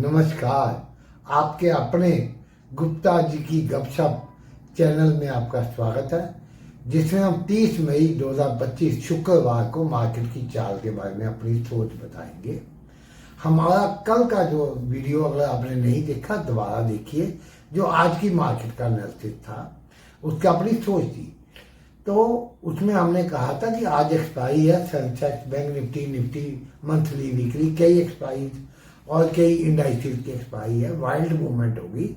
नमस्कार। आपके अपने गुप्ता जी की गपशप चैनल में आपका स्वागत है, जिसमें हम 30 मई 2025 शुक्रवार को मार्केट की चाल के बारे में अपनी सोच बताएंगे। हमारा कल का जो वीडियो अगर आपने नहीं देखा दोबारा देखिए, जो आज की मार्केट का एनालिसिस था, उसका अपनी सोच थी। तो उसमें हमने कहा था कि आज एक्सपायरी है Sensex, bank Nifty monthly weekly कई एक्सपायरी और कई इंडाइसिस की एक्सपायरी है। वाइल्ड मूवमेंट होगी,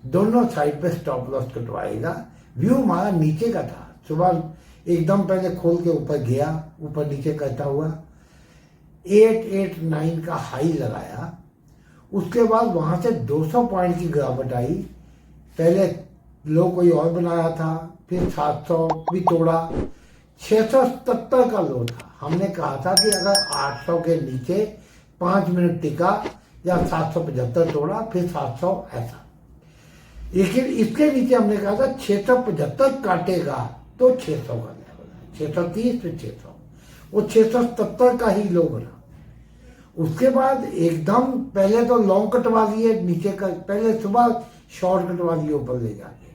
दोनों साइड पे स्टॉप लॉस कटवाएगा। व्यू हमारा नीचे का था, सुबह एकदम पहले खोल के ऊपर गया, ऊपर नीचे करता हुआ 889 का हाई लगाया। उसके बाद वहां से 200 पॉइंट की गिरावट आई। पहले लो कोई और बनाया था, फिर 700 भी तोड़ा, 677 का लो था। हमने कहा था कि अगर 800 के नीचे 5 मिनट टिका या 775 तोड़ा, फिर 700 ऐसा। लेकिन इसके नीचे हमने कहा था 675 काटेगा तो 600 का लेवल है, 630 फिर 600, वो 670 का ही लो बना। उसके बाद एकदम पहले तो लॉन्ग कटवा दिए नीचे का, पहले सुबह शॉर्ट कटवा दिए ऊपर ले जाके,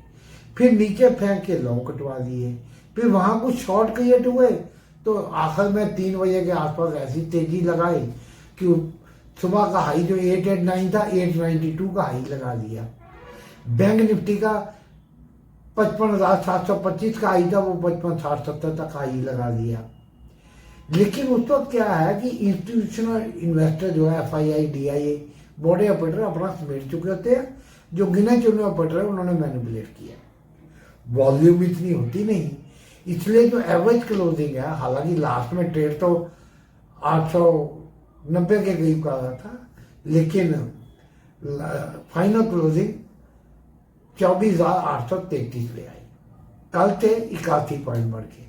फिर नीचे फेंक के लॉन्ग कटवा दिए, फिर वहां कुछ शॉर्ट क्रिएट हुए तो आखिर में 3 बजे के आसपास ऐसी तेजी लगाई कि सुबह का हाई जो 889 था 892 का हाई लगा दिया। बैंक निफ्टी का 55,725 का हाई था, वो 55,670 तक हाई लगा दिया। लेकिन उस वक्त क्या है कि इंस्टीट्यूशनल इन्वेस्टर जो है FII DIA बड़े ऑपरेटर अपना समेट चुके होते हैं, जो गिने चुने ऑपरेटर है उन्होंने मैनिपुलेट किया। वॉल्यूम इतनी होती नहीं, इसलिए जो एवरेज क्लोजिंग है, हालांकि लास्ट में ट्रेड तो 890 के करीब का रहा था, लेकिन फाइनल क्लोजिंग 24,833 पे आई। कल से 81 पॉइंट बढ़ के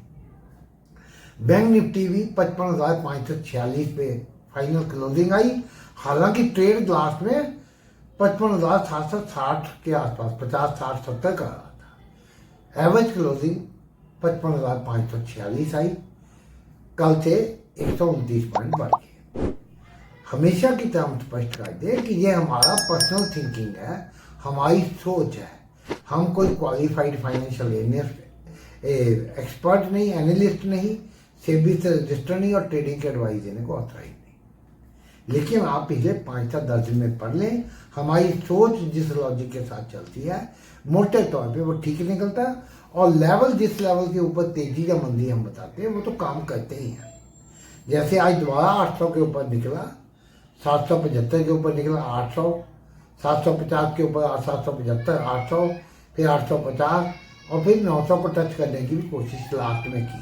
बैंक निफ्टी भी 55,546 पे फाइनल क्लोजिंग आई। हालांकि ट्रेड लास्ट में 55,760 के आसपास 50-60-70 का रहा था। एवरेज क्लोजिंग 55,546 आई, कल से 129 पॉइंट बढ़ गए। हमेशा की तरह हम स्पष्ट कर दें कि ये हमारा पर्सनल थिंकिंग है, हमारी सोच है। हम कोई क्वालिफाइड फाइनेंशियल एक्सपर्ट नहीं, एनालिस्ट नहीं, सेबी से रजिस्टर नहीं और ट्रेडिंग के एडवाइस देने को ऑथराइज नहीं। लेकिन आप पिछले 5-10 दिन में पढ़ लें, हमारी सोच जिस लॉजिक के साथ चलती है मोटे तौर पे वो ठीक निकलता है, और लेवल जिस लेवल के ऊपर तेजी या मंदी हम बताते हैं वो तो काम करते ही हैं। जैसे आज दोबारा 800 के ऊपर निकला, 775 के ऊपर निकला, 800, 750 के ऊपर 775, 800, फिर 850 और फिर 900 को टच करने की भी कोशिश लास्ट में की।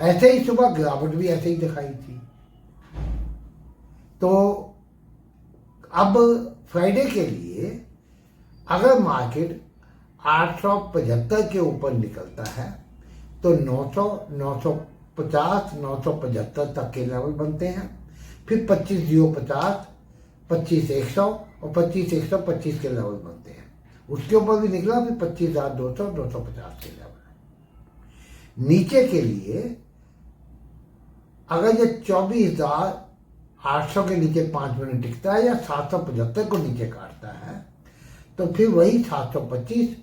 ऐसे ही सुबह गिरावट भी ऐसे ही दिखाई थी। तो अब फ्राइडे के लिए अगर मार्केट 875 के ऊपर निकलता है तो 900, 950, 975 तक के लेवल बनते हैं। फिर 25,050, 25,100 और 25,125 के लेवल बनते हैं। उसके ऊपर भी निकला फिर 25,200, 250 के लेवल। नीचे के लिए अगर ये 24,800 के नीचे 5 मिनट टिकता है या 775 को नीचे काटता है तो फिर वही 725,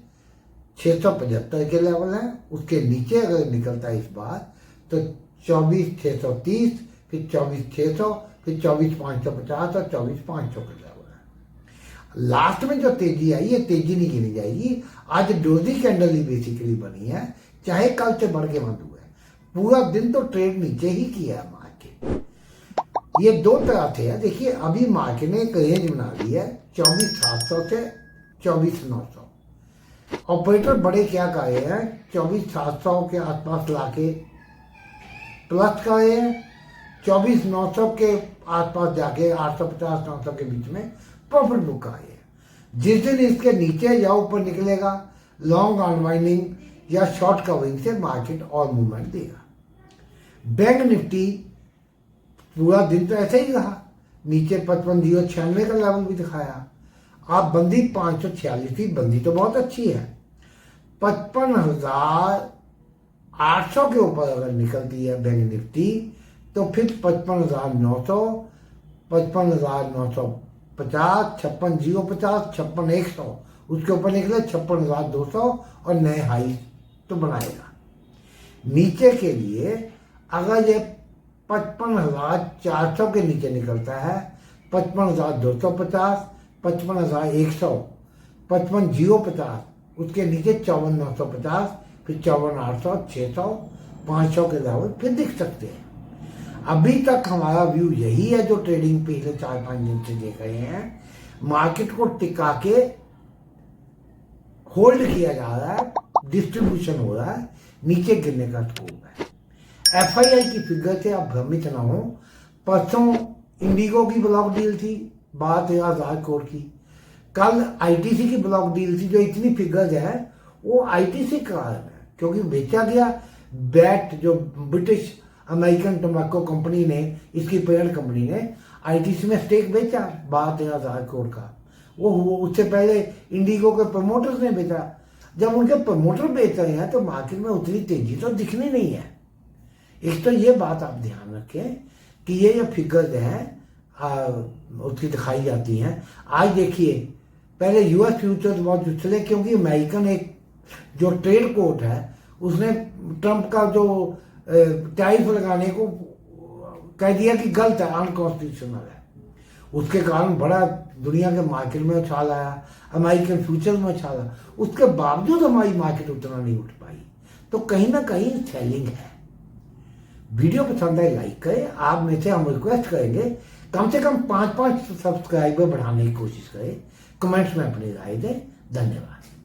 675 के लेवल है। उसके नीचे अगर निकलता है इस बार तो 24,630, फिर 24,600, फिर 24,550 और 24,500 के लेवल है। लास्ट में जो तेजी आई ये तेजी नहीं गिनी जाएगी। आज डोजी कैंडल ही बेसिकली बनी है, चाहे कल से बढ़ के बंद हुआ है। पूरा दिन तो ट्रेड नीचे ही किया है मार्केट। ये दो तरह से देखिए, अभी मार्केट ने एक रेंज बना ली है 24,700 से 24,900। ऑपरेटर बड़े क्या कर रहे हैं, 24,700 के आसपास लाके प्लस कर रहे हैं, 24,900 के आसपास जाके 850-900 के बीच में प्रॉफिट बुक कर रहे हैं। जिस दिन इसके नीचे या ऊपर निकलेगा, लॉन्ग अनवाइंडिंग या शॉर्ट कवरिंग से मार्केट और मूवमेंट देगा। बैंक निफ्टी पूरा दिन तो ऐसे ही रहा, नीचे 55,096 का लेवल भी दिखाया। आप बंदी 546 थी, बंदी तो बहुत अच्छी है। 55,800 के ऊपर अगर निकलती है बैंक निफ्टी तो फिर 55,900, 55,900 50, 56,050, 56,100, उसके ऊपर निकले 56,200 और नए हाई तो बनाएगा। नीचे के लिए अगर ये 55,400 के नीचे निकलता है, 55,250, 55,100, 55,050, उसके नीचे 54,950, फिर 54,800, 600, 500 के लेवल फिर दिख सकते हैं। अभी तक हमारा व्यू यही है जो ट्रेडिंग पिछले 4-5 दिन से देख रहे हैं। मार्केट को टिका के होल्ड किया जा रहा है, डिस्ट्रीब्यूशन हो रहा है, नीचे गिरने का स्कोप है। एफआईआई की फिगर से आप भ्रमित ना हो। परसों इंडिगो की ब्लॉक डील थी 12,000 करोड़ की, कल आईटीसी की ब्लॉक डील थी। जो इतनी फिगर्स है वो आईटीसी का है, क्योंकि बेचा गया बैट, जो ब्रिटिश अमेरिकन टोबैको कंपनी ने, इसकी पेरेंट कंपनी ने आईटीसी में स्टेक बेचा 12,000 करोड़ का। वो उससे पहले इंडिगो के प्रमोटर्स ने बेचा। जब उनके प्रमोटर बेच रहे हैं तो मार्केट में उतनी तेजी तो दिखनी नहीं है। एक तो ये बात आप ध्यान रखें कि ये जो फिगर्स हैं उसकी दिखाई जाती हैं। आज देखिए, पहले यूएस फ्यूचर्स बहुत उछले क्योंकि अमेरिकन एक जो ट्रेड कोर्ट है उसने ट्रंप का जो टैरिफ लगाने को कह दिया कि गलत है, अनकॉन्स्टिट्यूशनल है। उसके कारण बड़ा दुनिया के मार्केट में उछाल आया, अमेरिकन फ्यूचर्स में उछाल आया। उसके बावजूद हमारी मार्केट उतना नहीं उठ पाई, तो कहीं ना कहीं सेलिंग है। वीडियो पसंद आए लाइक करें। आप में से हम रिक्वेस्ट करेंगे कम से कम 5-5 सब्सक्राइबर बढ़ाने की कोशिश करें। कमेंट्स में अपनी राय दें। धन्यवाद।